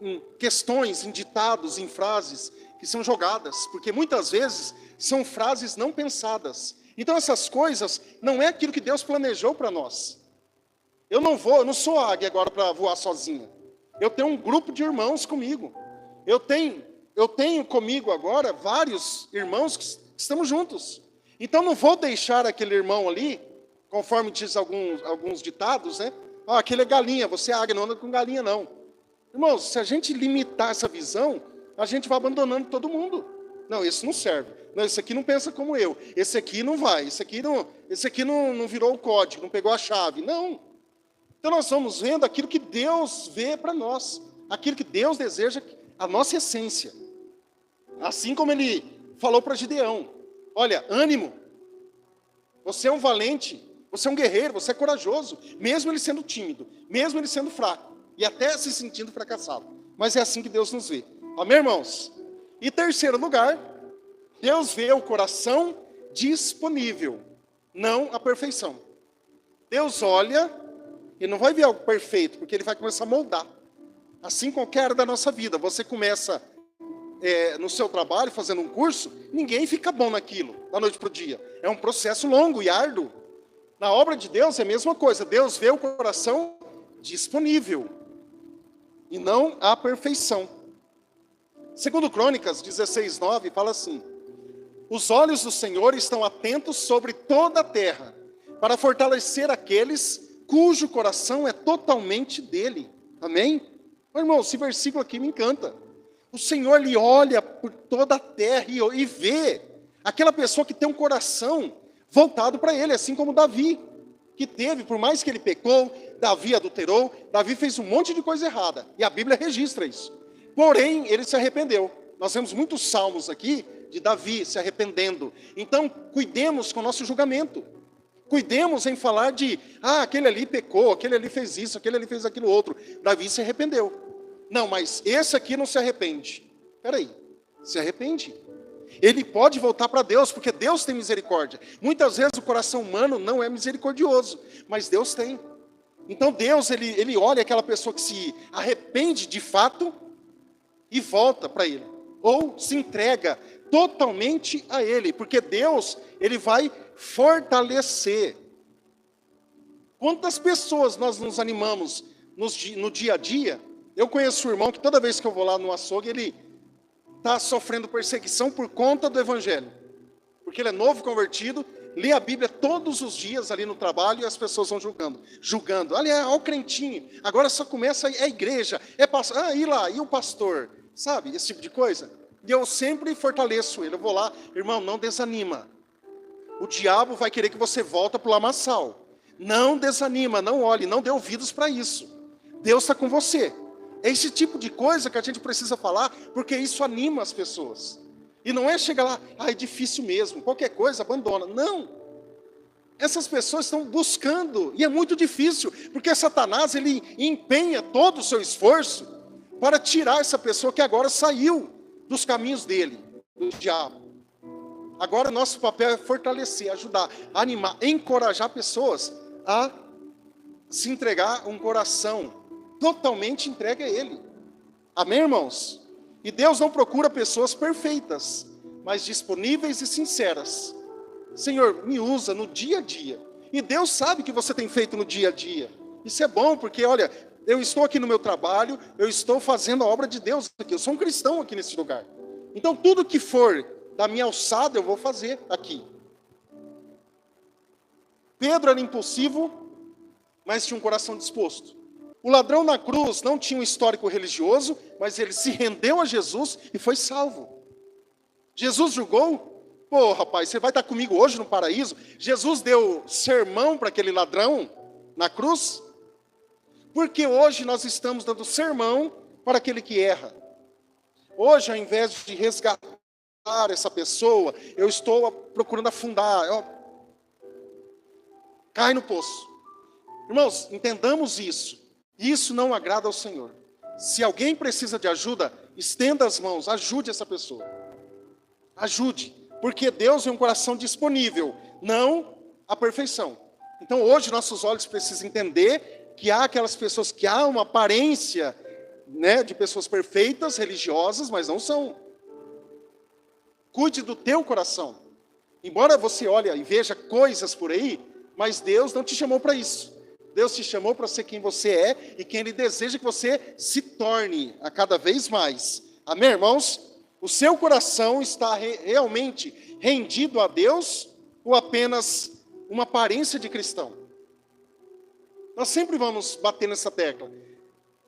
em questões, em ditados, em frases que são jogadas, porque muitas vezes são frases não pensadas. Então essas coisas não é aquilo que Deus planejou para nós. Eu não sou águia agora para voar sozinha. Eu tenho um grupo de irmãos comigo. Eu tenho comigo agora vários irmãos que estamos juntos. Então não vou deixar aquele irmão ali, conforme diz alguns ditados, né? Ah, aquele é galinha, você é águia, não anda com galinha não. Irmãos, se a gente limitar essa visão, a gente vai abandonando todo mundo. Não, esse não serve. Não, esse aqui não pensa como eu. Esse aqui não vai. Esse aqui não virou o código, não pegou a chave. Não. Então nós vamos vendo aquilo que Deus vê para nós. Aquilo que Deus deseja, a nossa essência. Assim como ele falou para Gideão. Olha, ânimo. Você é um valente. Você é um guerreiro. Você é corajoso. Mesmo ele sendo tímido. Mesmo ele sendo fraco. E até se sentindo fracassado. Mas é assim que Deus nos vê. Amém, irmãos? E terceiro lugar, Deus vê o coração disponível, não a perfeição. Deus olha e não vai ver algo perfeito, porque Ele vai começar a moldar. Assim qualquer área da nossa vida. Você começa no seu trabalho, fazendo um curso, ninguém fica bom naquilo, da noite para o dia. É um processo longo e árduo. Na obra de Deus é a mesma coisa. Deus vê o coração disponível e não à perfeição. Segundo Crônicas 16:9 fala assim: os olhos do Senhor estão atentos sobre toda a terra, para fortalecer aqueles cujo coração é totalmente dele. Amém? Irmão, esse versículo aqui me encanta. O Senhor, Ele olha por toda a terra e vê aquela pessoa que tem um coração voltado para Ele, assim como Davi, que teve, por mais que ele pecou, Davi adulterou, Davi fez um monte de coisa errada, e a Bíblia registra isso. Porém, ele se arrependeu. Nós temos muitos salmos aqui de Davi se arrependendo. Então, cuidemos com o nosso julgamento. Cuidemos em falar de, aquele ali pecou, aquele ali fez isso, aquele ali fez aquilo outro. Davi se arrependeu. Não, mas esse aqui não se arrepende. Espera aí, se arrepende. Ele pode voltar para Deus, porque Deus tem misericórdia. Muitas vezes o coração humano não é misericordioso, mas Deus tem. Então Deus, ele olha aquela pessoa que se arrepende de fato e volta para Ele. Ou se entrega totalmente a Ele, porque Deus, Ele vai fortalecer. Quantas pessoas nós nos animamos no dia a dia? Eu conheço um irmão que toda vez que eu vou lá no açougue, ele está sofrendo perseguição por conta do Evangelho. Porque ele é novo convertido, lê a Bíblia todos os dias ali no trabalho e as pessoas vão julgando. Olha o crentinho, agora só começa a igreja, e lá, e o pastor, sabe, esse tipo de coisa. E eu sempre fortaleço ele, eu vou lá, irmão, não desanima. O diabo vai querer que você volte para o lamaçal. Não desanima, não olhe, não dê ouvidos para isso. Deus está com você. É esse tipo de coisa que a gente precisa falar, porque isso anima as pessoas. E não é chegar lá, é difícil mesmo, qualquer coisa, abandona. Não. Essas pessoas estão buscando, e é muito difícil, porque Satanás, ele empenha todo o seu esforço para tirar essa pessoa que agora saiu dos caminhos dele, do diabo. Agora nosso papel é fortalecer, ajudar, animar, encorajar pessoas a se entregar um coração totalmente entregue a Ele. Amém, irmãos? E Deus não procura pessoas perfeitas, mas disponíveis e sinceras. Senhor, me usa no dia a dia. E Deus sabe o que você tem feito no dia a dia. Isso é bom, porque olha, eu estou aqui no meu trabalho, eu estou fazendo a obra de Deus aqui. Eu sou um cristão aqui nesse lugar. Então tudo que for da minha alçada eu vou fazer aqui. Pedro era impulsivo, mas tinha um coração disposto. O ladrão na cruz não tinha um histórico religioso, mas ele se rendeu a Jesus e foi salvo. Jesus julgou? Pô, rapaz, você vai estar comigo hoje no paraíso? Jesus deu sermão para aquele ladrão na cruz? Porque hoje nós estamos dando sermão para aquele que erra. Hoje, ao invés de resgatar essa pessoa, eu estou procurando afundar. Cai no poço. Irmãos, entendamos isso. Isso não agrada ao Senhor. Se alguém precisa de ajuda, estenda as mãos, ajude essa pessoa. Ajude, porque Deus é um coração disponível, não a perfeição. Então hoje nossos olhos precisam entender que há aquelas pessoas que há uma aparência, de pessoas perfeitas, religiosas, mas não são. Cuide do teu coração. Embora você olhe e veja coisas por aí, mas Deus não te chamou para isso. Deus te chamou para ser quem você é e quem Ele deseja que você se torne a cada vez mais. Amém, irmãos? O seu coração está realmente rendido a Deus ou apenas uma aparência de cristão? Nós sempre vamos bater nessa tecla.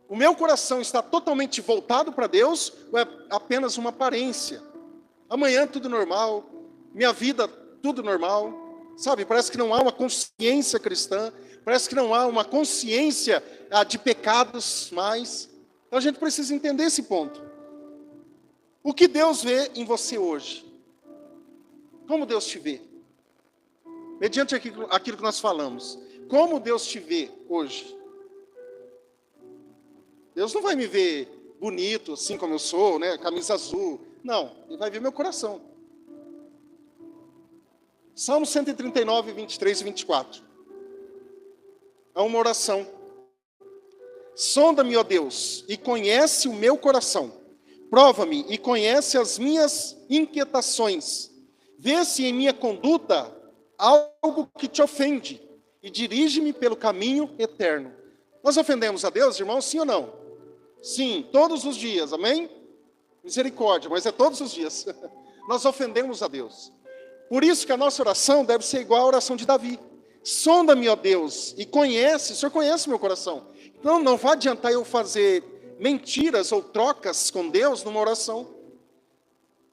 O meu coração está totalmente voltado para Deus ou é apenas uma aparência? Amanhã tudo normal, minha vida tudo normal, sabe? Parece que não há uma consciência cristã. Parece que não há uma consciência de pecados mais. Então a gente precisa entender esse ponto. O que Deus vê em você hoje? Como Deus te vê? Mediante aquilo que nós falamos. Como Deus te vê hoje? Deus não vai me ver bonito, assim como eu sou, camisa azul. Não, Ele vai ver meu coração. Salmo 139, 23 e 24. É uma oração. Sonda-me, ó Deus, e conhece o meu coração. Prova-me e conhece as minhas inquietações. Vê se em minha conduta há algo que te ofende e dirige-me pelo caminho eterno. Nós ofendemos a Deus, irmãos, sim ou não? Sim, todos os dias, amém? Misericórdia, mas é todos os dias. Nós ofendemos a Deus. Por isso que a nossa oração deve ser igual à oração de Davi. Sonda-me, ó Deus, e conhece, o Senhor conhece meu coração. Então não vai adiantar eu fazer mentiras ou trocas com Deus numa oração.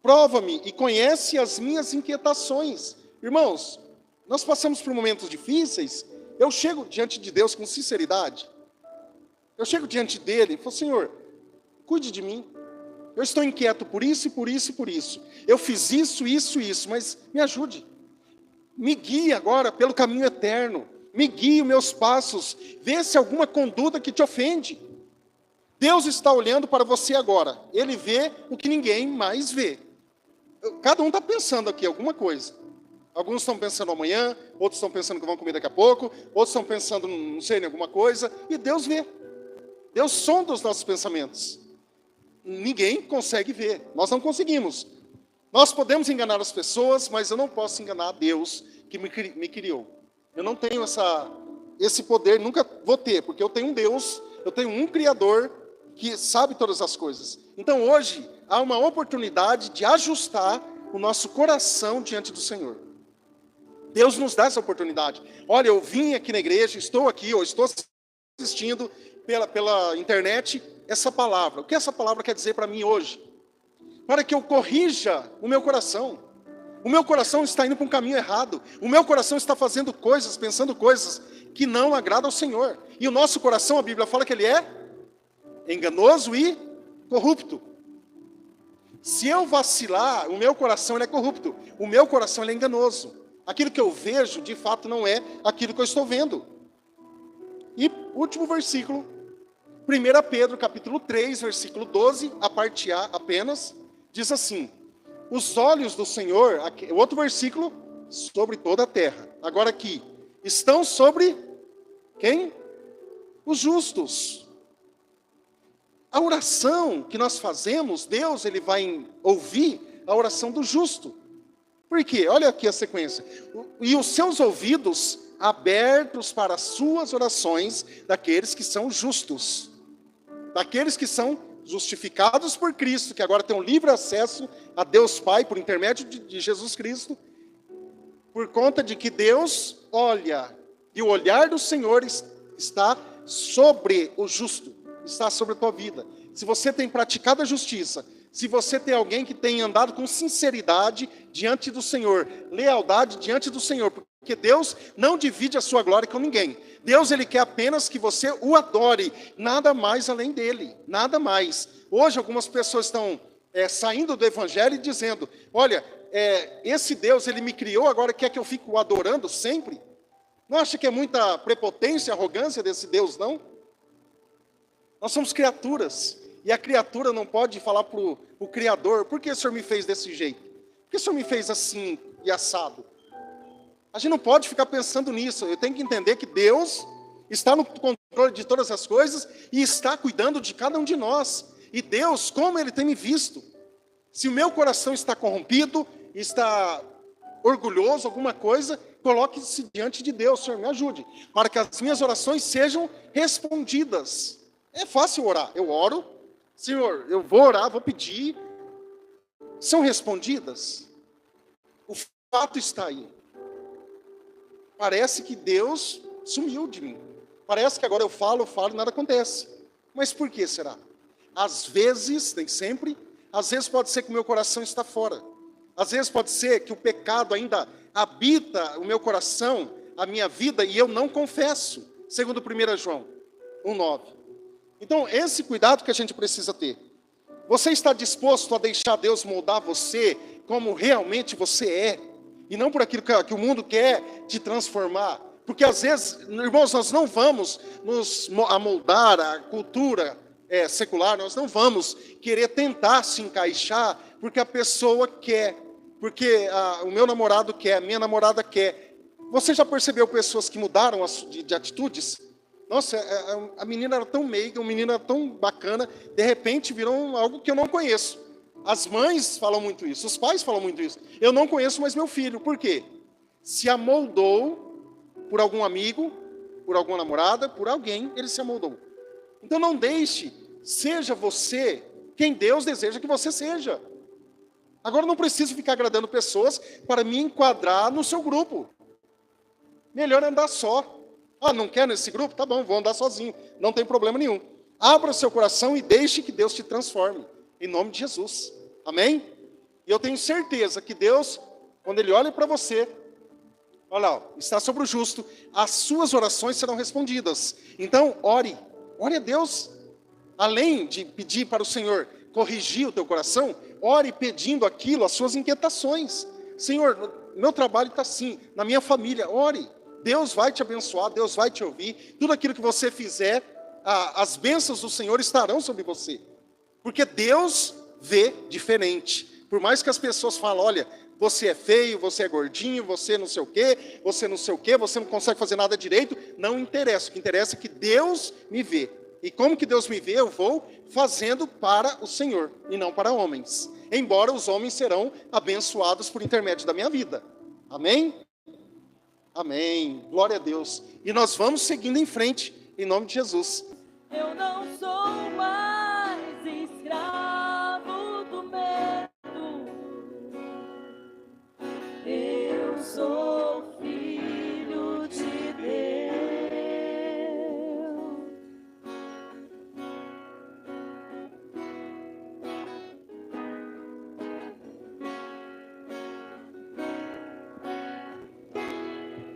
Prova-me e conhece as minhas inquietações. Irmãos, nós passamos por momentos difíceis. Eu chego diante de Deus com sinceridade. Eu chego diante dele e falo, Senhor, cuide de mim. Eu estou inquieto por isso e por isso e por isso. Eu fiz isso, mas me ajude. Me guie agora pelo caminho eterno. Me guie os meus passos. Vê se alguma conduta que te ofende. Deus está olhando para você agora. Ele vê o que ninguém mais vê. Cada um está pensando aqui alguma coisa. Alguns estão pensando amanhã, outros estão pensando que vão comer daqui a pouco, outros estão pensando, não sei, em alguma coisa. E Deus vê. Deus sonda os nossos pensamentos. Ninguém consegue ver. Nós não conseguimos. Nós podemos enganar as pessoas, mas eu não posso enganar Deus que me criou. Eu não tenho esse poder, nunca vou ter, porque eu tenho um Deus, eu tenho um Criador que sabe todas as coisas. Então hoje há uma oportunidade de ajustar o nosso coração diante do Senhor. Deus nos dá essa oportunidade. Olha, eu vim aqui na igreja, estou aqui, ou estou assistindo pela internet essa palavra. O que essa palavra quer dizer para mim hoje? Para que eu corrija o meu coração. O meu coração está indo para um caminho errado. O meu coração está fazendo coisas, pensando coisas que não agradam ao Senhor. E o nosso coração, a Bíblia fala que ele é enganoso e corrupto. Se eu vacilar, o meu coração ele é corrupto. O meu coração ele é enganoso. Aquilo que eu vejo, de fato, não é aquilo que eu estou vendo. E último versículo, 1 Pedro, capítulo 3, versículo 12, a parte A apenas, diz assim, os olhos do Senhor, o outro versículo, sobre toda a terra. Agora aqui, estão sobre quem? Os justos. A oração que nós fazemos, Deus ele vai ouvir a oração do justo. Por quê? Olha aqui a sequência. E os seus ouvidos abertos para as suas orações daqueles que são justos. Daqueles que são justificados por Cristo, que agora tem um livre acesso a Deus Pai por intermédio de Jesus Cristo, por conta de que Deus olha, e o olhar do Senhor está sobre o justo, está sobre a tua vida. Se você tem praticado a justiça, se você tem alguém que tem andado com sinceridade diante do Senhor, lealdade diante do Senhor, porque Deus não divide a sua glória com ninguém. Deus ele quer apenas que você o adore, nada mais além dele, nada mais. Hoje algumas pessoas estão saindo do evangelho e dizendo, olha, esse Deus ele me criou, agora quer que eu fique o adorando sempre? Não acha que é muita prepotência, arrogância desse Deus, não? Nós somos criaturas. E a criatura não pode falar para o Criador, por que o Senhor me fez desse jeito? Por que o Senhor me fez assim e assado? A gente não pode ficar pensando nisso. Eu tenho que entender que Deus está no controle de todas as coisas e está cuidando de cada um de nós. E Deus, como Ele tem me visto? Se o meu coração está corrompido, está orgulhoso, alguma coisa, coloque-se diante de Deus. Senhor, me ajude, para que as minhas orações sejam respondidas. É fácil orar. Eu oro, Senhor, eu vou orar, vou pedir. São respondidas? O fato está aí. Parece que Deus sumiu de mim. Parece que agora eu falo e nada acontece. Mas por que será? Às vezes, nem sempre, às vezes pode ser que o meu coração está fora. Às vezes pode ser que o pecado ainda habita o meu coração, a minha vida, e eu não confesso. Segundo 1 João 1,9. Então, esse cuidado que a gente precisa ter. Você está disposto a deixar Deus moldar você como realmente você é? E não por aquilo que o mundo quer te transformar. Porque às vezes, irmãos, nós não vamos nos amoldar a cultura secular, nós não vamos querer tentar se encaixar porque a pessoa quer, porque o meu namorado quer, a minha namorada quer. Você já percebeu pessoas que mudaram de atitudes? Nossa, a menina era tão meiga, o menino era tão bacana, de repente virou algo que eu não conheço. As mães falam muito isso, os pais falam muito isso. Eu não conheço mais meu filho, por quê? Se amoldou por algum amigo, por alguma namorada, por alguém, ele se amoldou. Então não deixe, seja você quem Deus deseja que você seja. Agora não preciso ficar agradando pessoas para me enquadrar no seu grupo. Melhor andar só. Ah, não quer nesse grupo? Tá bom, vou andar sozinho. Não tem problema nenhum. Abra seu coração e deixe que Deus te transforme. Em nome de Jesus. Amém? E eu tenho certeza que Deus, quando Ele olha para você, olha lá, está sobre o justo, as suas orações serão respondidas. Então, ore a Deus. Além de pedir para o Senhor corrigir o teu coração, ore pedindo aquilo, as suas inquietações. Senhor, meu trabalho está assim, na minha família, ore. Deus vai te abençoar, Deus vai te ouvir. Tudo aquilo que você fizer, as bênçãos do Senhor estarão sobre você. Porque Deus vê diferente. Por mais que as pessoas falem, olha, você é feio, você é gordinho, você não sei o quê, você não sei o quê, você não consegue fazer nada direito, não interessa. O que interessa é que Deus me vê. E como que Deus me vê, eu vou fazendo para o Senhor e não para homens. Embora os homens serão abençoados por intermédio da minha vida. Amém? Amém. Glória a Deus. E nós vamos seguindo em frente, em nome de Jesus. Eu não sou mais escravo do medo. Eu sou filho de Deus.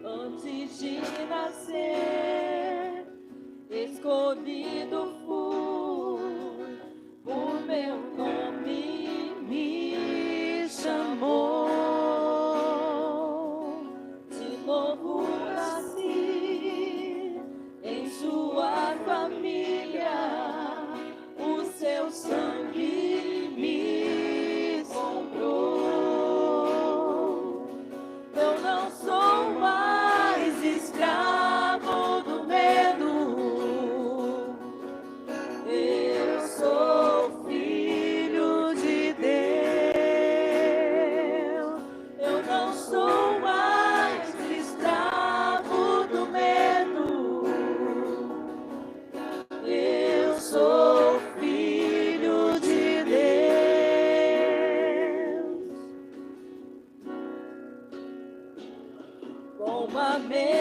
Antes de nascer, escolhido fui, por meu nome me chamou. De novo nasci em sua família, o seu sangue me comprou. Eu não sou mais escravo do medo. Eu sou filho de Deus. Eu não sou mais escravo do medo. Eu sou filho de Deus. Com uma melodia,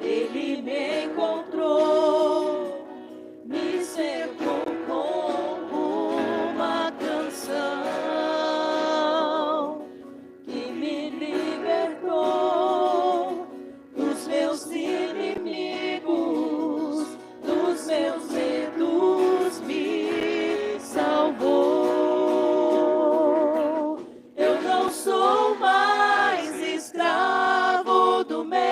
Ele me encontrou, me cercou com uma canção que me libertou dos meus inimigos, dos meus medos, me salvou. Eu não sou mais escravo do medo.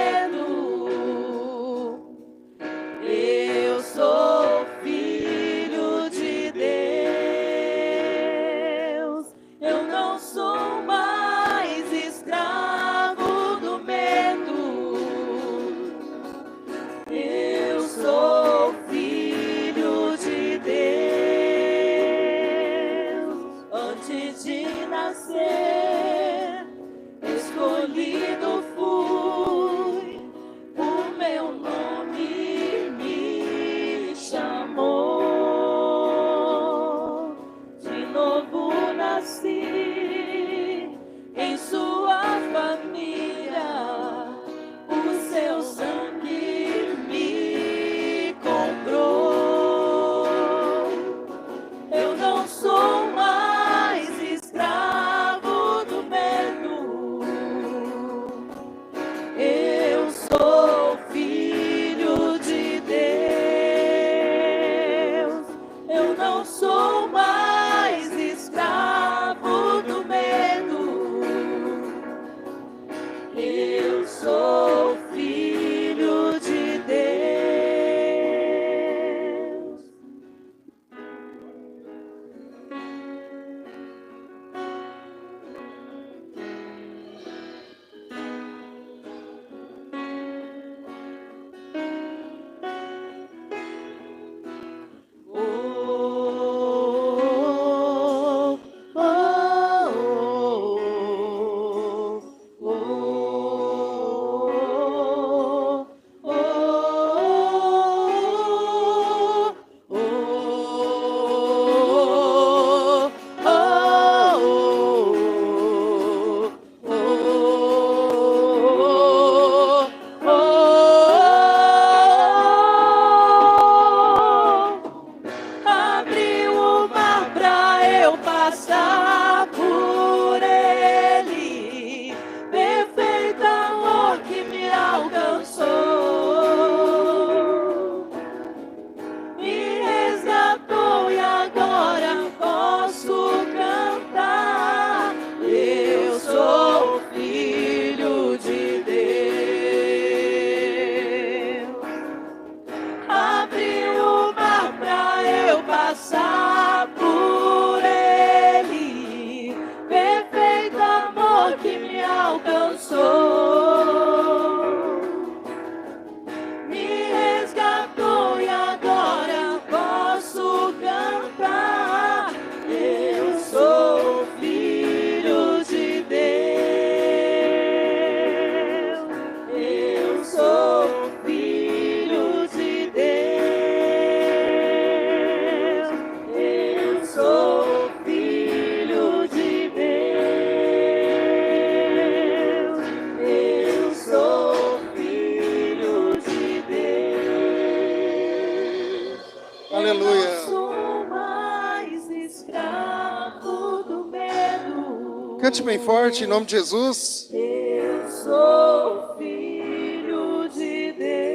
Aleluia. Eu não sou mais escravo do medo. Cante bem forte, em nome de Jesus. Eu sou filho de Deus.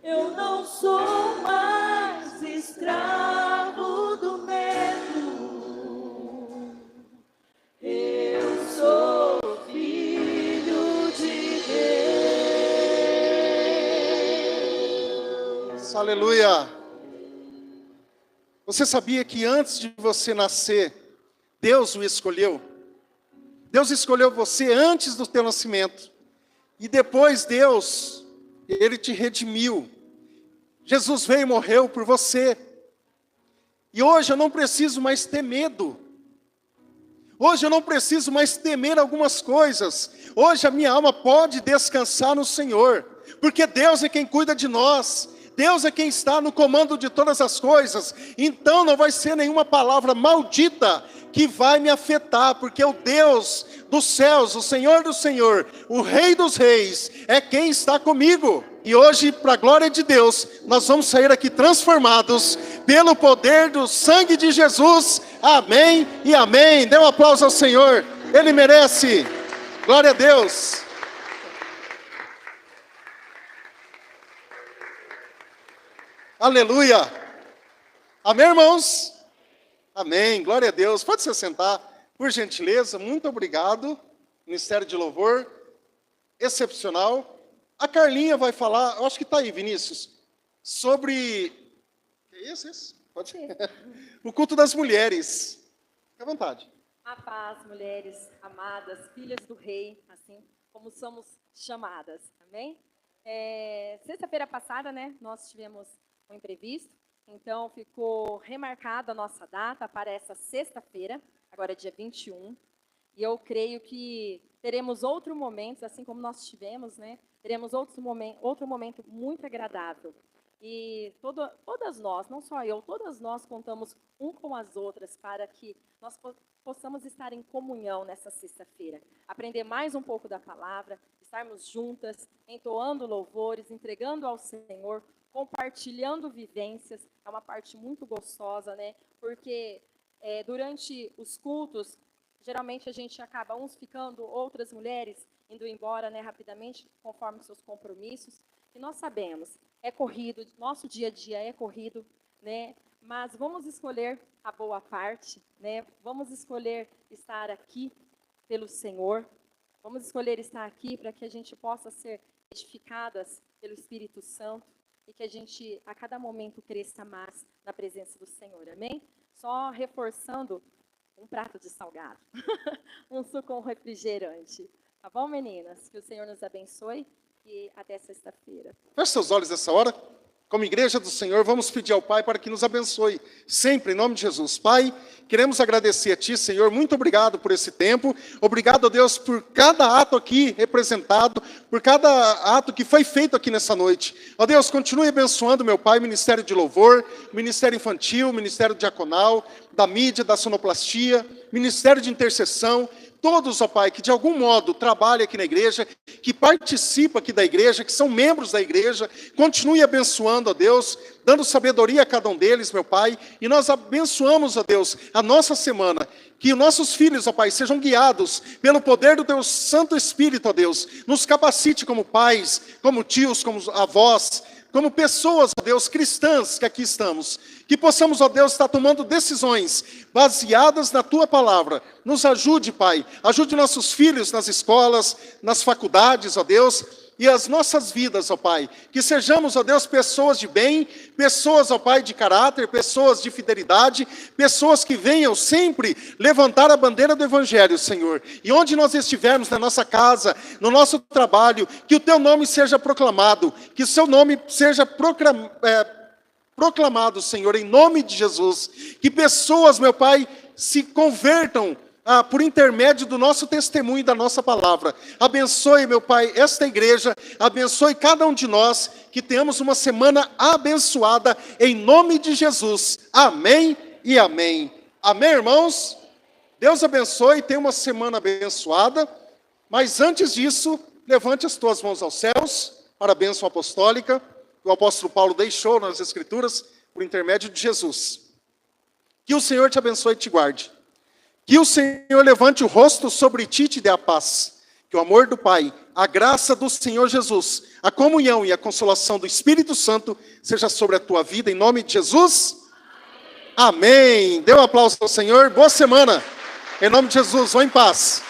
Eu não sou mais escravo do medo. Eu sou filho de Deus. Aleluia. Você sabia que antes de você nascer, Deus o escolheu? Deus escolheu você antes do teu nascimento. E depois Deus, Ele te redimiu. Jesus veio e morreu por você. E hoje eu não preciso mais ter medo. Hoje eu não preciso mais temer algumas coisas. Hoje a minha alma pode descansar no Senhor. Porque Deus é quem cuida de nós. Deus é quem está no comando de todas as coisas. Então não vai ser nenhuma palavra maldita que vai me afetar, porque o Deus dos céus, o Senhor do Senhor, o Rei dos Reis, é quem está comigo. E hoje, para a glória de Deus, nós vamos sair aqui transformados pelo poder do sangue de Jesus. Amém e amém. Dê um aplauso ao Senhor, Ele merece. Glória a Deus. Aleluia. Amém, irmãos? Amém, glória a Deus. Pode se sentar, por gentileza. Muito obrigado. Ministério de Louvor, excepcional. A Carlinha vai falar, eu acho que está aí, Vinícius, sobre... Que é isso? Pode ser. O culto das mulheres. Fique à vontade. A paz, mulheres amadas, filhas do rei, assim como somos chamadas, amém? Sexta-feira passada, né, nós tivemos um imprevisto, então ficou remarcada a nossa data para essa sexta-feira, agora é dia 21, e eu creio que teremos outro momento, assim como nós tivemos, né, teremos outro momento muito agradável. E todas nós, não só eu, todas nós contamos um com as outras para que nós possamos estar em comunhão nessa sexta-feira. Aprender mais um pouco da palavra, estarmos juntas, entoando louvores, entregando ao Senhor, compartilhando vivências. É uma parte muito gostosa, né? Porque durante os cultos, geralmente a gente acaba uns ficando, outras mulheres indo embora, né, rapidamente, conforme seus compromissos. E nós sabemos, é corrido, nosso dia a dia é corrido, né? Mas vamos escolher a boa parte, né? Vamos escolher estar aqui pelo Senhor. Vamos escolher estar aqui para que a gente possa ser edificadas pelo Espírito Santo e que a gente, a cada momento, cresça mais na presença do Senhor, amém? Só reforçando um prato de salgado, um suco com refrigerante. Tá bom, meninas? Que o Senhor nos abençoe. E até sexta-feira. Feche seus olhos nessa hora. Como igreja do Senhor, vamos pedir ao Pai para que nos abençoe. Sempre, em nome de Jesus. Pai, queremos agradecer a Ti, Senhor. Muito obrigado por esse tempo. Obrigado, Deus, por cada ato aqui representado, por cada ato que foi feito aqui nessa noite. Ó Deus, continue abençoando, meu Pai, Ministério de Louvor, Ministério Infantil, Ministério Diaconal, da mídia, da sonoplastia, Ministério de Intercessão. Todos, ó Pai, que de algum modo trabalham aqui na igreja, que participam aqui da igreja, que são membros da igreja, continue abençoando, ó Deus, dando sabedoria a cada um deles, meu Pai, e nós abençoamos, ó Deus, a nossa semana, que nossos filhos, ó Pai, sejam guiados pelo poder do Teu Santo Espírito, ó Deus, nos capacite como pais, como tios, como avós, como pessoas, ó Deus, cristãs que aqui estamos, que possamos, ó Deus, estar tomando decisões baseadas na Tua Palavra. Nos ajude, Pai, ajude nossos filhos nas escolas, nas faculdades, ó Deus, e as nossas vidas, ó Pai, que sejamos, ó Deus, pessoas de bem, pessoas, ó Pai, de caráter, pessoas de fidelidade, pessoas que venham sempre levantar a bandeira do Evangelho, Senhor. E onde nós estivermos, na nossa casa, no nosso trabalho, que o Teu nome seja proclamado, que o Seu nome seja proclamado, Senhor, em nome de Jesus. Que pessoas, meu Pai, se convertam por intermédio do nosso testemunho e da nossa palavra. Abençoe, meu Pai, esta igreja, abençoe cada um de nós, que tenhamos uma semana abençoada, em nome de Jesus. Amém e amém. Amém, irmãos? Deus abençoe, tenha uma semana abençoada, mas antes disso, levante as tuas mãos aos céus, para a bênção apostólica. que o apóstolo Paulo deixou nas Escrituras por intermédio de Jesus. Que o Senhor te abençoe e te guarde. Que o Senhor levante o rosto sobre ti e te dê a paz. Que o amor do Pai, a graça do Senhor Jesus, a comunhão e a consolação do Espírito Santo seja sobre a tua vida, em nome de Jesus. Amém. Dê um aplauso ao Senhor. Boa semana. Em nome de Jesus, vá em paz.